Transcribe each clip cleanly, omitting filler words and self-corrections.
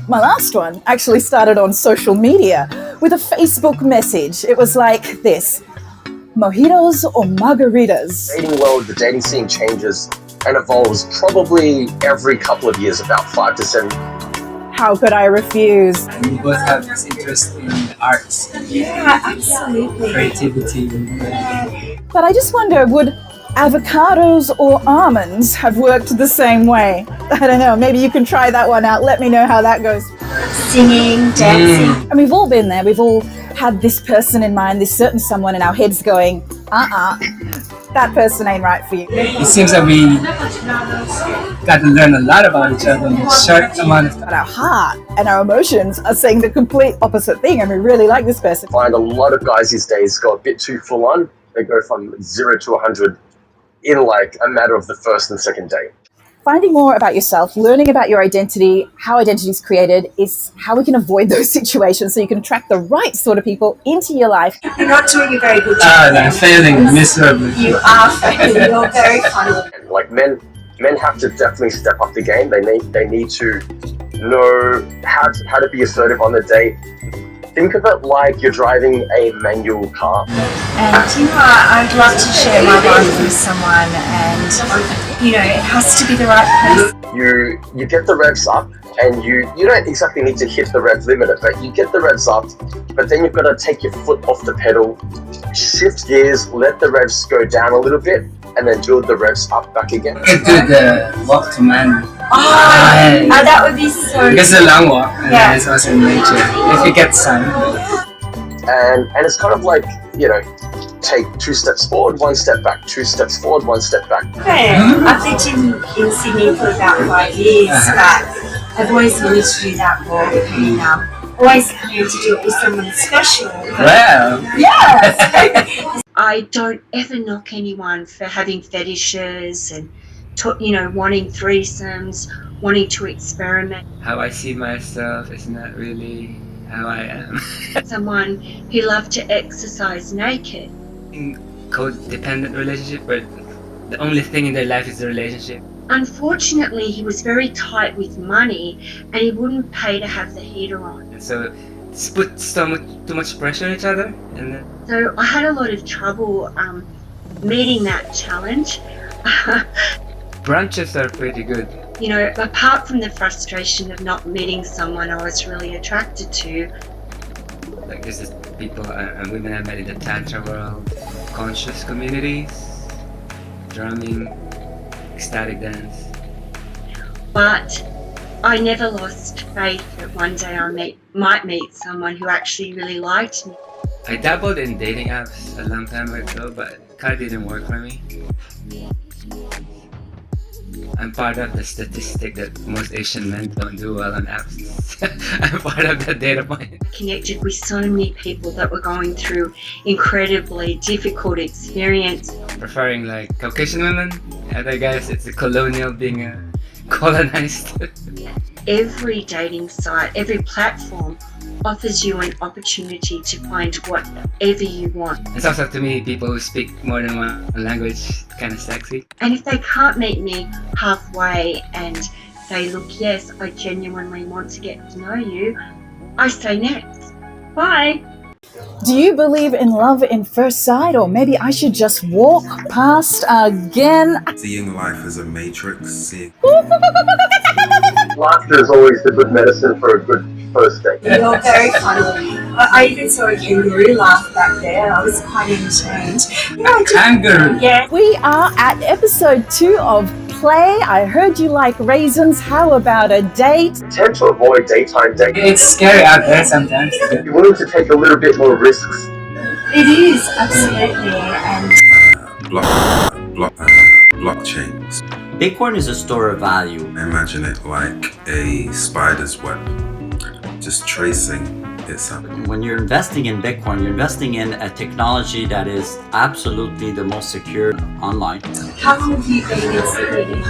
My last one actually started on social media with a Facebook message. It was like this: mojitos or margaritas? Dating world, the dating scene changes and evolves probably every couple of years, about 5 to 7. How could I refuse? And we both have this interest in the arts, Yeah, absolutely. creativity. But I just wonder, would avocados or almonds have worked the same way? I don't know, maybe you can try that one out. Let me know how that goes. Singing, dancing. And we've all been there. We've all had this person in mind, this certain someone in our heads going, that person ain't right for you. It seems that we got to learn a lot about each other in a short amount of time. But our heart and our emotions are saying the complete opposite thing, and we really like this person. I find a lot of guys these days go a bit too full on. They go from 0 to 100 in like a matter of the first and second date. Finding more about yourself, learning about your identity, how identity is created, is how we can avoid those situations so you can attract the right sort of people into your life. You're not doing a very good job. I'm failing miserably. You are failing. You're very funny. And like men have to definitely step up the game. They need to know how to be assertive on the date. Think of it like you're driving a manual car. And I'd love to share my life with someone, and it has to be the right person. You get the revs up, and you don't exactly need to hit the rev limiter, but you get the revs up, but then you've got to take your foot off the pedal, shift gears, let the revs go down a little bit, and then build the revs up back again. You can do the walk to man. That would be so It's a long walk, and Yeah. it's also in nature. If you get sun. And it's kind of like, take 2 steps forward, 1 step back, 2 steps forward, 1 step back. Okay. I've lived in Sydney for about 5 years, but I've always wanted to do that walk, and always wanted to do it with someone special. Well, Yes. I don't ever knock anyone for having fetishes and wanting threesomes, wanting to experiment. how I see myself is not really how I am. Someone who loved to exercise naked. In codependent relationship, but the only thing in their life is the relationship. Unfortunately, he was very tight with money, and he wouldn't pay to have the heater on. And so it's put too much pressure on each other, and then So I had a lot of trouble meeting that challenge. brunches are pretty good. Apart from the frustration of not meeting someone I was really attracted to, Like this is people and women I met in the tantra world, conscious communities, drumming, ecstatic dance. but I never lost faith that one day I might meet someone who actually really liked me. I dabbled in dating apps a long time ago, but it kind of didn't work for me. I'm part of the statistic that most Asian men don't do well on apps. I'm part of that data point. Connected with so many people that were going through incredibly difficult experience. Preferring like Caucasian women. Other guys, it's a colonial being colonized. Every dating site, every platform offers you an opportunity to find whatever you want. It's also to me, people who speak more than one language kind of sexy. And if they can't meet me halfway and they look, yes, I genuinely want to get to know you, I say next. Bye. Do you believe in love in first sight, or maybe I should just walk past again? Seeing life as a matrix, Laughter is always the good medicine for a good first date. You're very funny. I even saw a kangaroo laugh back there. I was quite entertained. Kangaroo! Yeah. We are at episode 2 of Play. I heard you like raisins. How about a date? Tend to avoid daytime dating. It's scary out there sometimes. You're willing to take a little bit more risks. It is, absolutely. And blockchains. Bitcoin is a store of value. Imagine it like a spider's web, just tracing itself. When you're investing in Bitcoin, you're investing in a technology that is absolutely the most secure online. how long have you been in Sydney?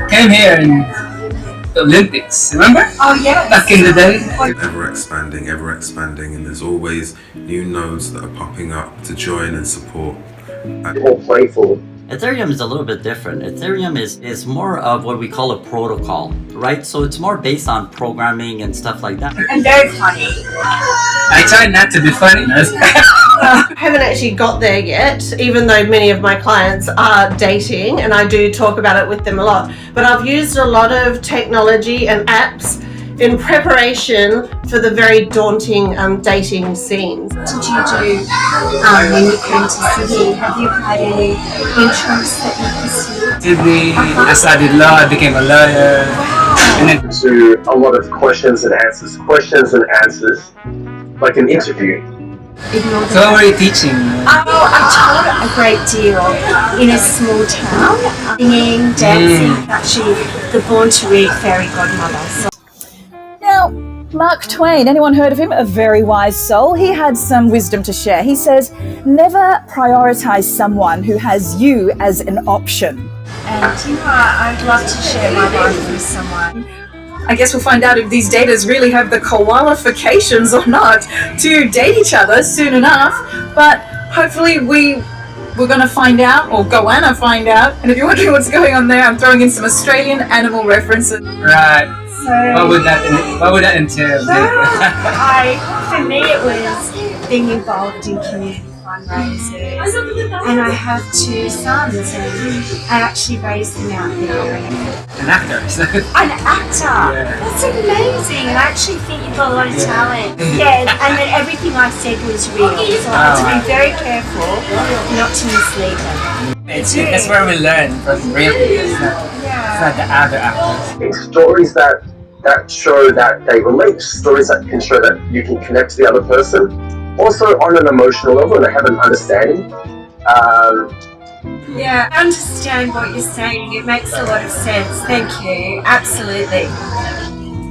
Came here in the Olympics, remember? Oh, yeah. Back in the day. Ever expanding, and there's always new nodes that are popping up to join and support. More playful Ethereum is a little bit different. Ethereum is more of what we call a protocol, right? So it's more based on programming and stuff like that. And very funny. I try not to be funny. I haven't actually got there yet, even though many of my clients are dating, and I do talk about it with them a lot. But I've used a lot of technology and apps in preparation for the very daunting dating scenes. What did you do when you came to Sydney? Have you had any interests that you pursued? Sydney, I studied law, I became a lawyer. And then To a lot of questions and answers, like an interview. so what were you teaching? I taught a great deal in a small town. Singing, dancing, actually the Born to Read fairy godmother. So Now, Mark Twain, anyone heard of him? A very wise soul. He had some wisdom to share. He says, never prioritize someone who has you as an option. and you know, I'd love to share my life with someone. I guess we'll find out if these daters really have the qualifications or not to date each other soon enough. But hopefully we're going to find out, or goanna find out. And if you're wondering what's going on there, I'm throwing in some Australian animal references. Right. What would that entail? For me it was being involved in community fundraisers, and I have 2 sons, and I actually raised them out there. An actor. An actor! Yeah. That's amazing, and I actually think you've got a lot of talent. Yeah, and then everything I said was real, so I had to be very careful not to mislead them. That's where we learn from real people. It's not the other actors. Stories that show that they relate, stories that can show that you can connect to the other person, also on an emotional level, and they have an understanding. Yeah, I understand what you're saying. It makes a lot of sense. Thank you. Absolutely.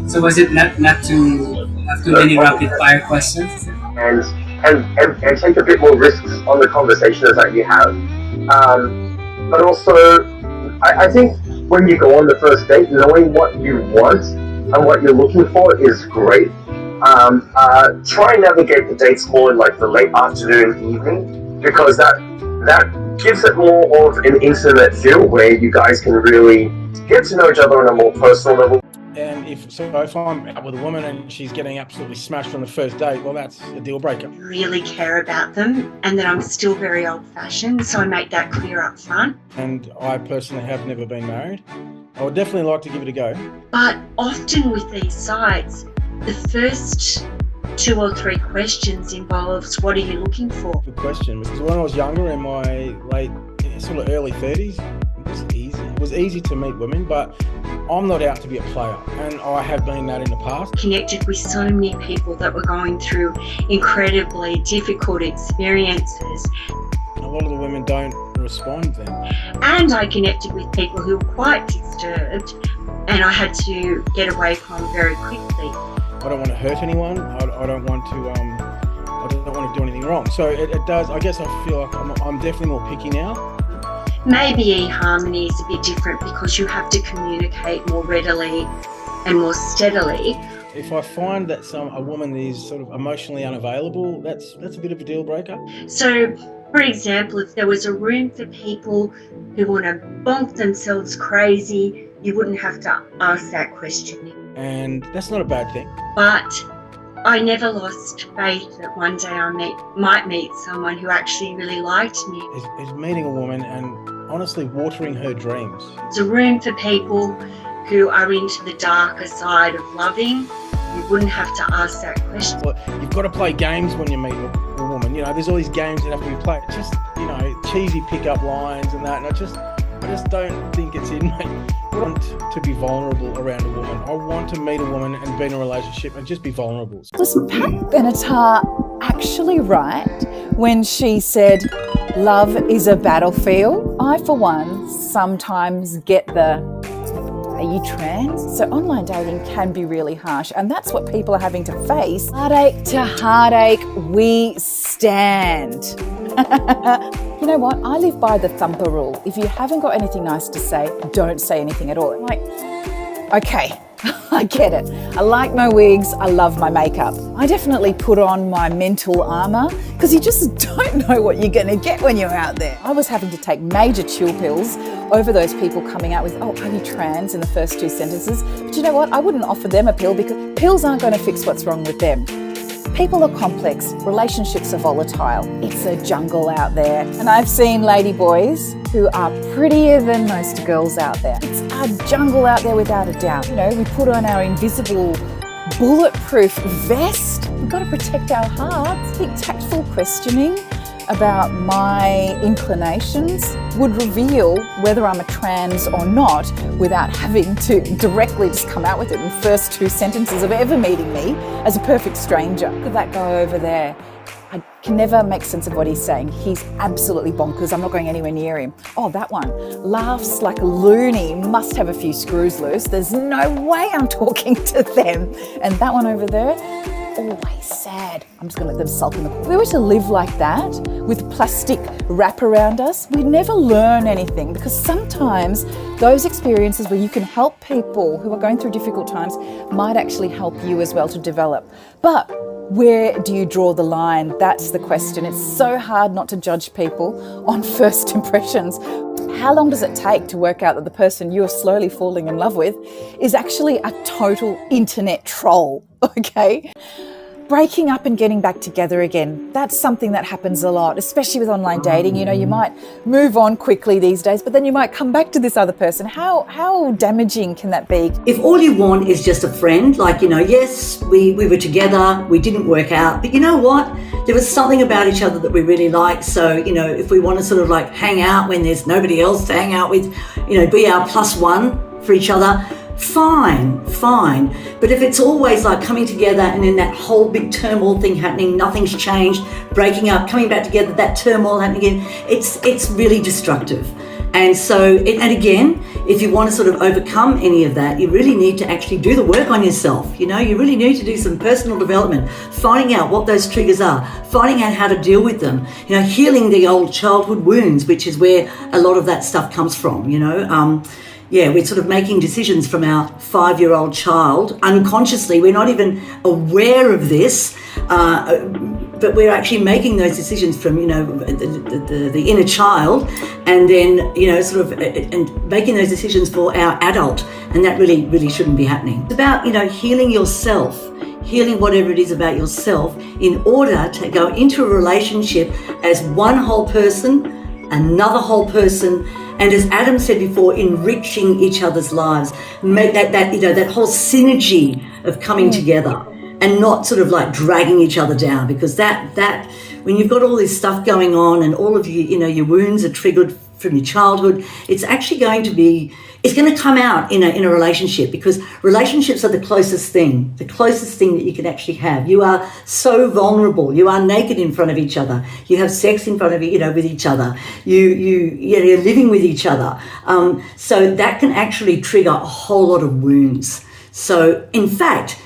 So was it not too many rapid fire questions? and take a bit more risks on the conversations that you have. But also, I think when you go on the first date, knowing what you want and what you're looking for is great. Try and navigate the dates more in like the late afternoon, evening, because that gives it more of an intimate feel where you guys can really get to know each other on a more personal level. And if I'm out with a woman and she's getting absolutely smashed on the first date, well, that's a deal breaker. Really care about them, and that I'm still very old-fashioned, so I make that clear up front. And I personally have never been married. I would definitely like to give it a go. But often with these sites, the first 2 or 3 questions involves, what are you looking for? Good question, because when I was younger, in my late, sort of early 30s, it was easy. It was easy to meet women, but I'm not out to be a player, and I have been that in the past. Connected with so many people that were going through incredibly difficult experiences. A lot of the women don't respond then. And I connected with people who were quite disturbed, and I had to get away from very quickly. I don't want to hurt anyone. I don't want to do anything wrong. So it does. I guess I feel like I'm definitely more picky now. Maybe eHarmony is a bit different because you have to communicate more readily and more steadily. If I find that a woman is sort of emotionally unavailable, that's a bit of a deal breaker. So, for example, if there was a room for people who want to bonk themselves crazy, you wouldn't have to ask that question. And that's not a bad thing. But I never lost faith that one day I might meet someone who actually really liked me. Is meeting a woman and honestly watering her dreams. It's a room for people who are into the darker side of loving. You wouldn't have to ask that question. Well, you've got to play games when you meet a woman. You know, there's all these games that have to be played. Just, you know, cheesy pickup lines and that. And I just don't think it's in me. I want to be vulnerable around a woman. I want to meet a woman and be in a relationship and just be vulnerable. Was Pat Benatar actually right when she said, love is a battlefield? I, for one, sometimes get the, are you trans? So online dating can be really harsh, and that's what people are having to face. Heartache to heartache, we stand. You know what? I live by the thumper rule. If you haven't got anything nice to say, don't say anything at all. Like, okay, I get it. I like my wigs, I love my makeup. I definitely put on my mental armour because you just don't know what you're going to get when you're out there. I was having to take major chill pills over those people coming out with, oh, are you trans in the first 2 sentences? But you know what? I wouldn't offer them a pill because pills aren't going to fix what's wrong with them. People are complex, relationships are volatile. It's a jungle out there. And I've seen lady boys who are prettier than most girls out there. It's a jungle out there without a doubt. You know, we put on our invisible bulletproof vest. We've got to protect our hearts. I think tactful questioning about my inclinations would reveal whether I'm a trans or not without having to directly just come out with it in the first 2 sentences of ever meeting me as a perfect stranger. Could that go over there? I can never make sense of what he's saying. He's absolutely bonkers. I'm not going anywhere near him. Oh, that one. Laughs like a loony, must have a few screws loose. There's no way I'm talking to them. And that one over there, always sad. I'm just going to let them sulk in the corner. If we were to live like that with plastic wrap around us, we'd never learn anything, because sometimes those experiences where you can help people who are going through difficult times might actually help you as well to develop. But where do you draw the line? That's the question. It's so hard not to judge people on first impressions. How long does it take to work out that the person you're slowly falling in love with is actually a total internet troll, okay? Breaking up and getting back together again, that's something that happens a lot, especially with online dating. You know, you might move on quickly these days, but then you might come back to this other person. How damaging can that be? If all you want is just a friend, like, you know, yes, we were together, we didn't work out, but you know what? There was something about each other that we really liked. So, you know, if we want to sort of like hang out when there's nobody else to hang out with, you know, be our +1 for each other, fine. But if it's always like coming together and then that whole big turmoil thing happening, nothing's changed, breaking up, coming back together, that turmoil happening again, it's really destructive. And so, and again, if you want to sort of overcome any of that, you really need to actually do the work on yourself. You know, you really need to do some personal development, finding out what those triggers are, finding out how to deal with them, you know, healing the old childhood wounds, which is where a lot of that stuff comes from, you know. Yeah, we're sort of making decisions from our 5-year-old child unconsciously. We're not even aware of this, but we're actually making those decisions from, you know, the inner child, and then, you know, sort of and making those decisions for our adult, and that really shouldn't be happening. It's about, you know, healing yourself, healing whatever it is about yourself in order to go into a relationship as one whole person, another whole person, and as Adam said before, enriching each other's lives, make that you know, that whole synergy of coming together and not sort of like dragging each other down, because that when you've got all this stuff going on and all of you know, your wounds are triggered from your childhood, it's actually going to come out in a relationship, because relationships are the closest thing that you can actually have. You are so vulnerable. You are naked in front of each other. You have sex in front of, you know, with each other. You're living with each other. So that can actually trigger a whole lot of wounds. So in fact,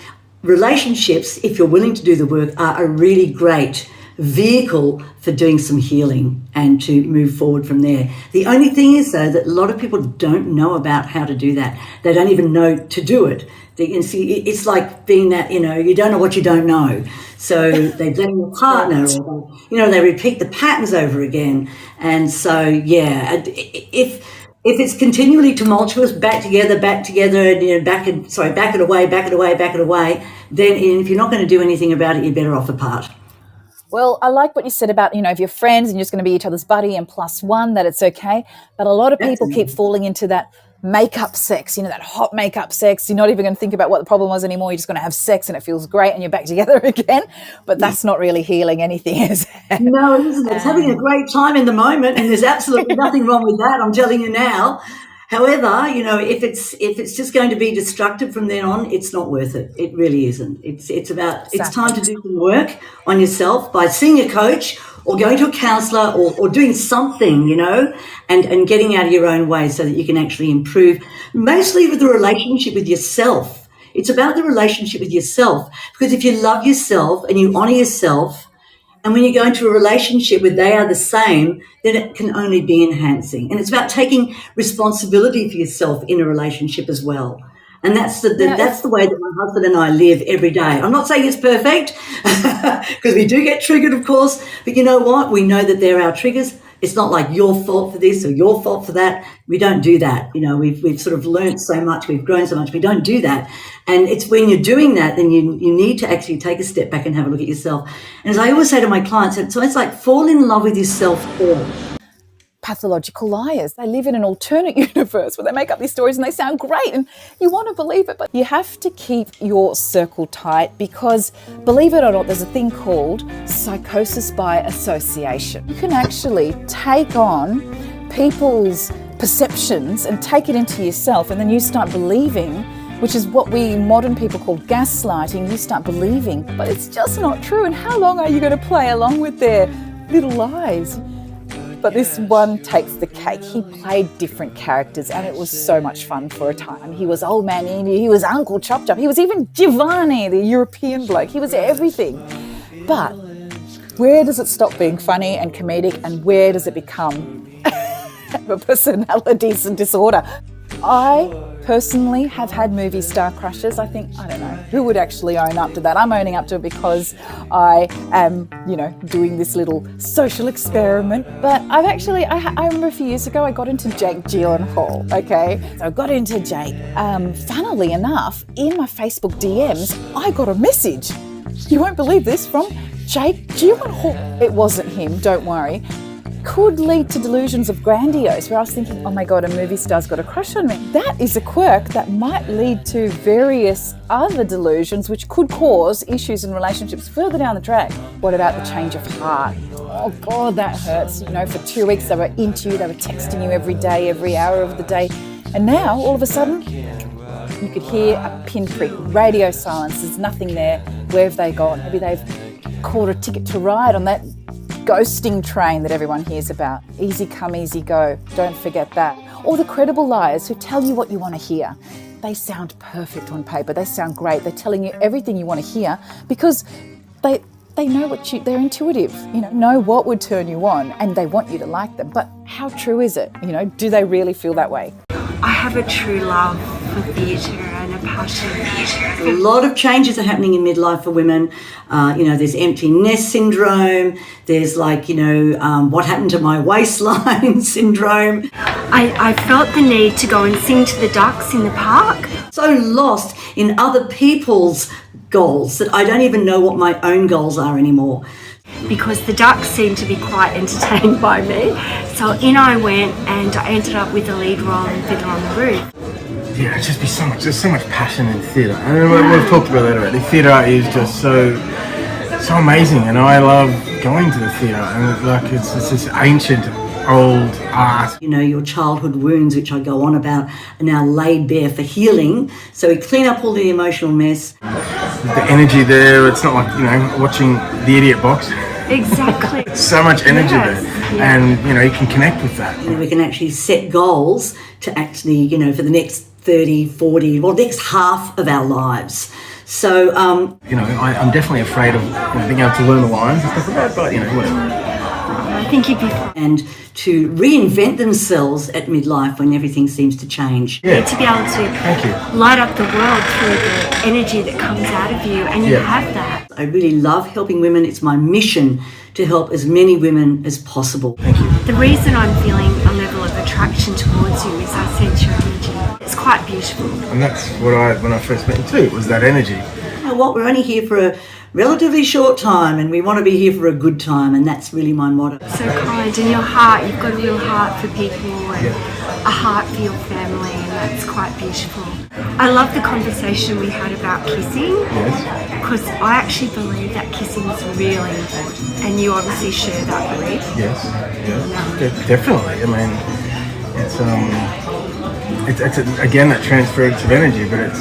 relationships, if you're willing to do the work, are a really great vehicle for doing some healing and to move forward from there. The only thing is, though, that a lot of people don't know about how to do that. They don't even know to do it. It's like being that, you know, you don't know what you don't know. So they blame their partner, or, you know, they repeat the patterns over again. And so, yeah, if it's continually tumultuous, back together, and, you know, back it away, then if you're not going to do anything about it, you're better off apart. Well, I like what you said about, you know, if you're friends and you're just going to be each other's buddy and +1, that it's okay. But a lot of people keep falling into that makeup sex, you know, that hot makeup sex. You're not even going to think about what the problem was anymore. You're just going to have sex and it feels great and you're back together again. But that's not really healing anything, is it? No, it isn't. It's having a great time in the moment, and there's absolutely nothing wrong with that, I'm telling you now. However, you know, if it's just going to be destructive from then on, it's not worth it. It really isn't. It's time to do some work on yourself by seeing a coach or going to a counsellor or doing something, you know, and getting out of your own way so that you can actually improve, mostly with the relationship with yourself. It's about the relationship with yourself, because if you love yourself and you honour yourself, and when you go into a relationship where they are the same, then it can only be enhancing. And it's about taking responsibility for yourself in a relationship as well. And that's the way that my husband and I live every day. I'm not saying it's perfect because we do get triggered, of course. But you know what? We know that they're our triggers. It's not like your fault for this or your fault for that. We don't do that. You know, we've sort of learned so much. We've grown so much. We don't do that. And it's when you're doing that, then you need to actually take a step back and have a look at yourself. And as I always say to my clients, so it's like fall in love with yourself first. Pathological liars. They live in an alternate universe where they make up these stories and they sound great and you want to believe it, but you have to keep your circle tight because, believe it or not, there's a thing called psychosis by association. You can actually take on people's perceptions and take it into yourself, and then you start believing, which is what we modern people call gaslighting. You start believing, but it's just not true. And how long are you going to play along with their little lies? But this one takes the cake. He played different characters and it was so much fun for a time. He was Old Man Indy, he was Uncle Chop Chop, he was even Giovanni, the European bloke. He was everything. But where does it stop being funny and comedic, and where does it become a personality disorder? I personally have had movie star crushes. I don't know, who would actually own up to that? I'm owning up to it because I am, doing this little social experiment. But I remember a few years ago, I got into Jake Gyllenhaal, okay? So I got into Jake. Funnily enough, in my Facebook DMs, I got a message. You won't believe this, from Jake Gyllenhaal. It wasn't him, don't worry. Could lead to delusions of grandiose, where I was thinking, oh my God, a movie star's got a crush on me. That is a quirk that might lead to various other delusions, which could cause issues in relationships further down the track. What about the change of heart? Oh God, that hurts. For 2 weeks they were into you, they were texting you every day, every hour of the day. And now, all of a sudden, you could hear a pinprick, radio silence, there's nothing there. Where have they gone? Maybe they've caught a ticket to ride on that ghosting train that everyone hears about. Easy come, easy go. Don't forget that. Or the credible liars who tell you what you want to hear. They sound perfect on paper. They sound great. They're telling you everything you want to hear because they know they're intuitive, know what would turn you on, and they want you to like them. But how true is it? Do they really feel that way? I have a true love for theatre and a passion. A lot of changes are happening in midlife for women. There's empty nest syndrome. There's what happened to my waistline syndrome. I felt the need to go and sing to the ducks in the park. So lost in other people's goals that I don't even know what my own goals are anymore. Because the ducks seemed to be quite entertained by me. So in I went, and I ended up with the lead role in Fiddler on the Roof. Yeah, there's so much passion in theatre. And we've talked about that already. Theatre is just so amazing, and I love going to the theatre, and it's this ancient, old art. Your childhood wounds, which I go on about, are now laid bare for healing. So we clean up all the emotional mess. The energy there, it's not like, watching The Idiot Box. Exactly. So much energy there. Yeah. And, you can connect with that. We can actually set goals to actually, for the next 30, 40, next half of our lives. So, I'm definitely afraid of being able to learn the lines and stuff like that, but, whatever. I think you'd be fine. And to reinvent themselves at midlife when everything seems to change. Yeah. To be able to light up the world through the energy that comes out of you, and you have that. I really love helping women. It's my mission to help as many women as possible. Thank you. The reason I'm feeling a level of attraction towards you is I sense your energy. It's quite beautiful. And that's when I first met you too, it was that energy. You know what, we're only here for a relatively short time, and we want to be here for a good time, and that's really my motto. So kind, and your heart, you've got a real heart for people and a heart for your family, and that's quite beautiful. I love the conversation we had about kissing, because I actually believe that kissing is really important, and you obviously share that belief. Yes, definitely. I mean, it's again that transference of energy, but it's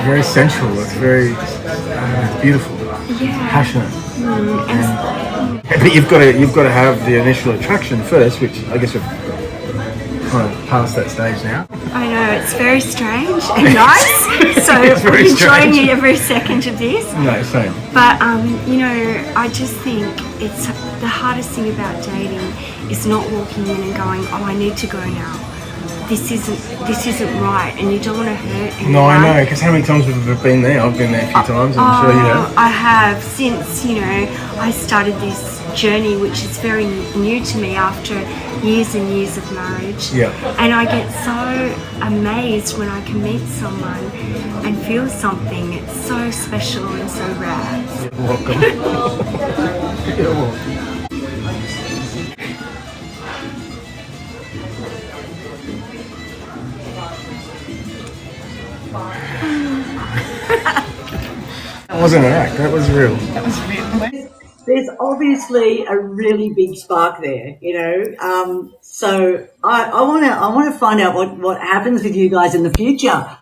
very sensual. It's very beautiful, passionate. But you've got to have the initial attraction first, which I guess we've kind of past that stage now. I know, it's very strange and nice. So I'm enjoying every second of this. No, same. But I just think it's the hardest thing about dating is not walking in and going, oh, I need to go now. this isn't right, and you don't want to hurt anyone. No, I know, because how many times have we been there? I've been there a few times, I'm sure you have. I have, since, you know, I started this journey, which is very new to me after years and years of marriage. Yeah. And I get so amazed when I can meet someone and feel something. It's so special and so rare. You're welcome. You're welcome. That wasn't an act, that was real. There's obviously a really big spark there, you know. So I want to find out what happens with you guys in the future.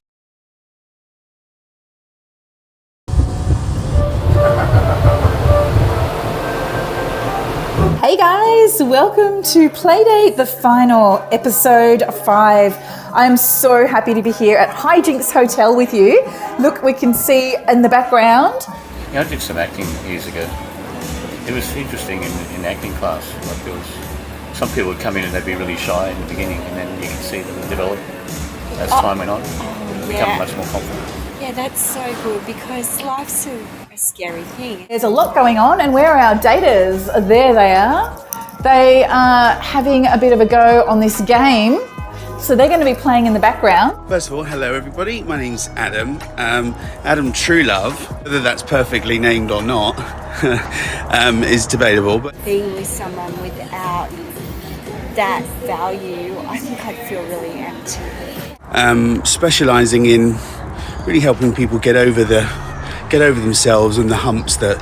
Hey guys, welcome to Playdate, the final episode 5. I'm so happy to be here at Hijinks Hotel with you. Look, we can see in the background. Yeah, I did some acting years ago. It was interesting in acting class. Like there was, some people would come in and they'd be really shy in the beginning, and then you could see them develop as time went on, become much more confident. Yeah, that's so good because life's a scary thing. There's a lot going on, and where are our daters? There they are. They are having a bit of a go on this game. So they're going to be playing in the background. First of all, hello everybody. My name's Adam. Adam Truelove. Whether that's perfectly named or not is debatable. But being with someone without that value, I think I'd feel really empty. Specialising in really helping people get over themselves and the humps that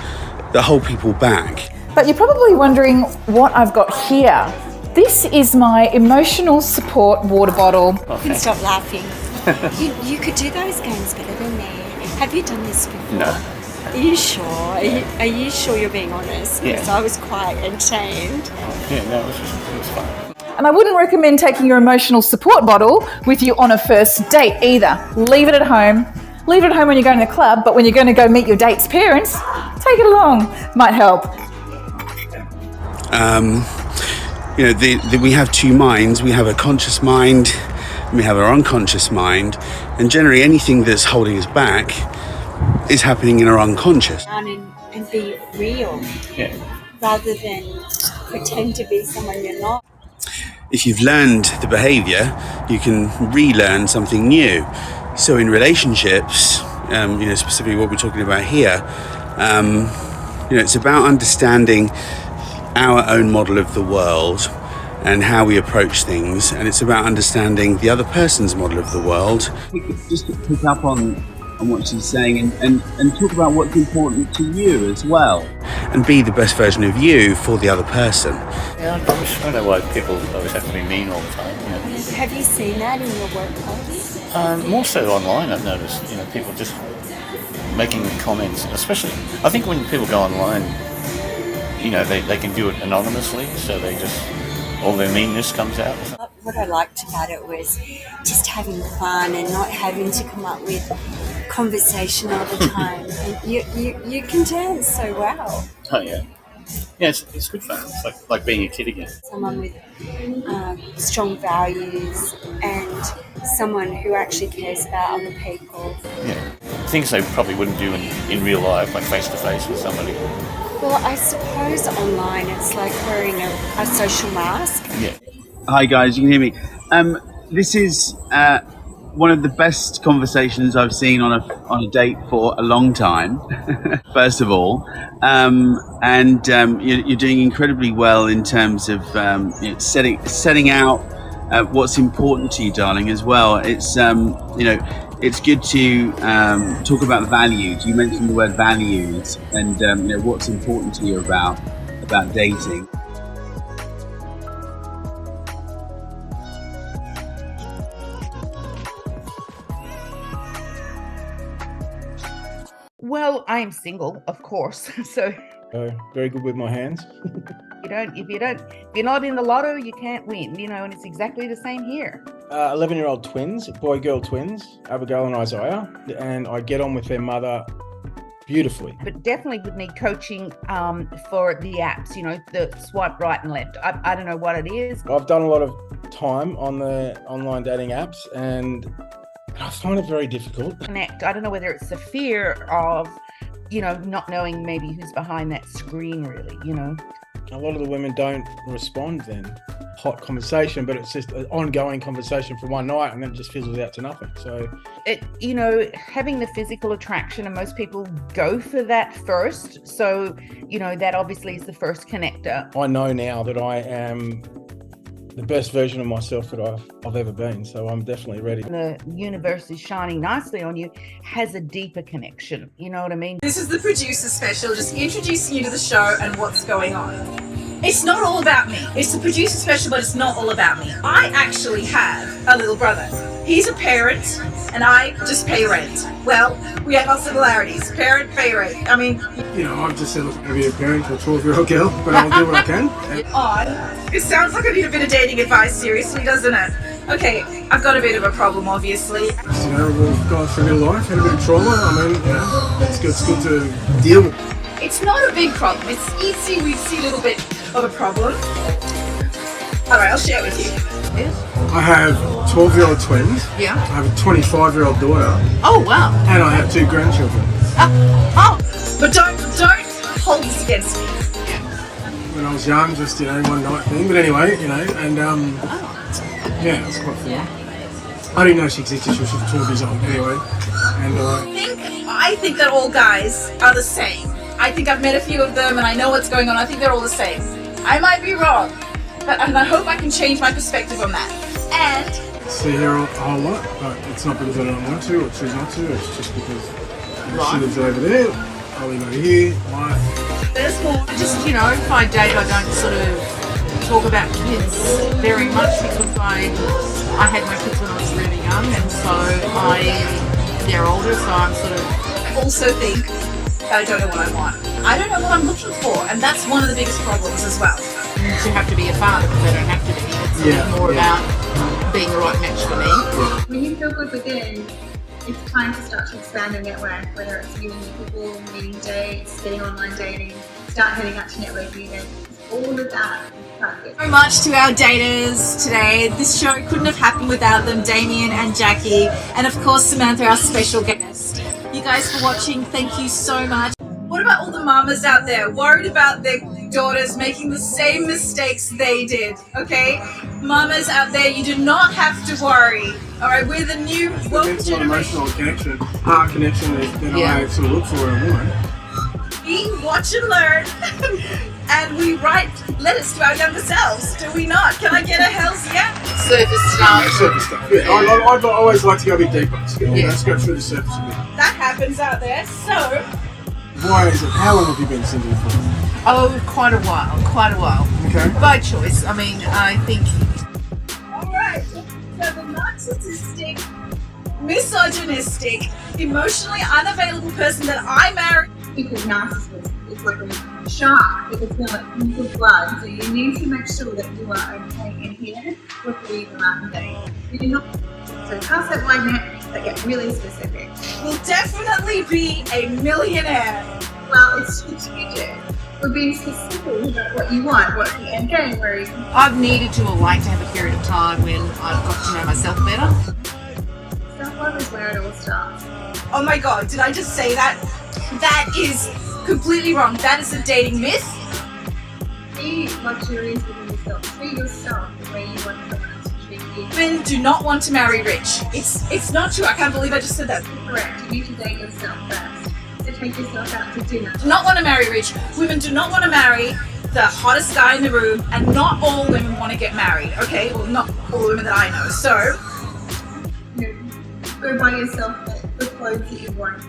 hold people back. But you're probably wondering what I've got here. This is my emotional support water bottle. You can stop laughing. you could do those games better than me. Have you done this before? No. Are you sure? Are you sure you're being honest? Yeah. Because I was quite entertained. Yeah, no, it was fun. And I wouldn't recommend taking your emotional support bottle with you on a first date either. Leave it at home. Leave it at home when you're going to the club, but when you're going to go meet your date's parents, take it along. Might help. You know, we have two minds. We have a conscious mind and we have our unconscious mind. And generally anything that's holding us back is happening in our unconscious. And be real. Yeah. Rather than pretend to be someone you're not. If you've learned the behaviour, you can relearn something new. So in relationships, you know, specifically what we're talking about here, you know, it's about understanding our own model of the world and how we approach things, and it's about understanding the other person's model of the world. Just to pick up on what she's saying and talk about what's important to you as well, and be the best version of you for the other person. Yeah, I don't know why people always have to be mean all the time. You know. Have you seen that in your workplace? More so online, I've noticed. You know, people just making comments, especially. I think when people go online, you know, they can do it anonymously, so they just, all their meanness comes out. What I liked about it was just having fun and not having to come up with conversation all the time. And you can dance so well. Oh yeah. Yeah, it's good fun. It's like being a kid again. Someone with strong values and someone who actually cares about other people. Yeah. Things they probably wouldn't do in real life, like face to face with somebody. Well, I suppose online it's like wearing a social mask. Yeah. Hi guys, you can hear me. This is one of the best conversations I've seen on a date for a long time. First of all, you're doing incredibly well in terms of you know, setting out what's important to you, darling, as well. It's you know, it's good to talk about values. You mentioned the word values, and you know, what's important to you about dating. Well, I am single, of course. So Very good with my hands. if you're not in the lotto, you can't win, you know, and it's exactly the same here. 11-year-old twins, boy-girl twins, Abigail and Isaiah, and I get on with their mother beautifully. But definitely would need coaching for the apps, you know, the swipe right and left. I don't know what it is. I've done a lot of time on the online dating apps, and I find it very difficult. Connect. I don't know whether it's the fear of, not knowing maybe who's behind that screen really, A lot of the women don't respond then. Hot conversation, but it's just an ongoing conversation for one night, and then it just fizzles out to nothing. So having the physical attraction, and most people go for that first. So, that obviously is the first connector. I know now that I am the best version of myself that I've ever been. So I'm definitely ready. The universe is shining nicely on you, has a deeper connection. You know what I mean? This is the producer special, just introducing you to the show and what's going on. It's not all about me. It's the producer special, but it's not all about me. I actually have a little brother. He's a parent, and I just pay rent. Well, we have our similarities. Parent, pay rent. I mean... I've just said, look, I'm going to be a parent to a 12-year-old girl, but I'll do what I can. It sounds like I need a bit of dating advice, seriously, doesn't it? Okay, I've got a bit of a problem, obviously. We've gone through a bit of life, had a bit of trauma. I mean, it's good to deal with. It's not a big problem. It's easy. We see a little bit of a problem. All right, I'll share with you. I have 12-year-old twins. Yeah. I have a 25-year-old daughter. Oh, wow. And I have 2 grandchildren. But don't hold this against me. When I was young, just, one night thing. But anyway, and yeah, it's quite fun. I didn't know she existed. She was 12 years old anyway. And I think that all guys are the same. I think I've met a few of them and I know what's going on. I think they're all the same. I might be wrong, and I hope I can change my perspective on that. And see her a whole lot, but it's not because I don't want to or choose not to. It's just because she lives over there. I live over here. Life. There's more. Just, if I date, I don't sort of talk about kids very much because I had my kids when I was really young, and so they're older, so I'm sort of... I also think I don't know what I want. I don't know what I'm looking for, and that's one of the biggest problems as well. You have to be a father, but they don't have to be. It's more about being the right match for me. When you feel good within, it's time to start to expand your network, whether it's meeting new people, meeting dates, getting online dating, start heading out to networking events. All of that is practice. So much to our daters today. This show couldn't have happened without them, Damien and Jackie, and of course Samantha, our special guest. You guys for watching, thank you so much. What about all the mamas out there worried about their daughters making the same mistakes they did, okay? Mamas out there, you do not have to worry. All right, we're the new woke generation. Emotional connection, heart connection that I sort of look for in a woman. We watch and learn, and we write letters to our younger selves, do we not? Can I get a hell's yeah? Surface stuff. Surface stuff, yeah. I'd always like to go a bit deeper. Let's go through the surface a bit. That happens out there, so... Why is it? How long have you been single for? Oh, quite a while. Okay. By choice. I mean, I think... Alright, so the narcissistic, misogynistic, emotionally unavailable person that I married... Because narcissism is like a shark that is going to eat your blood, so you need to make sure that you are okay in here before you go out and date. You do not... So cast that wide net, but get really specific. Will definitely be a millionaire. Well, it's strategic. We're being specific about what you want, what's the end game, where you... I've needed to or like to have a period of time when I've got to know myself better. Self-love is where it all starts. Oh my god, did I just say that? That is completely wrong. That is a dating myth. Be luxurious within yourself. Treat yourself the way you want someone else to treat you. Women do not want to marry rich. It's not true. I can't believe I just said that. Correct. You need to date yourself first. So take yourself out to dinner. Do not want to marry rich. Women do not want to marry the hottest guy in the room, and not all women want to get married, okay? Well, not all women that I know. So, go buy yourself the clothes that you want.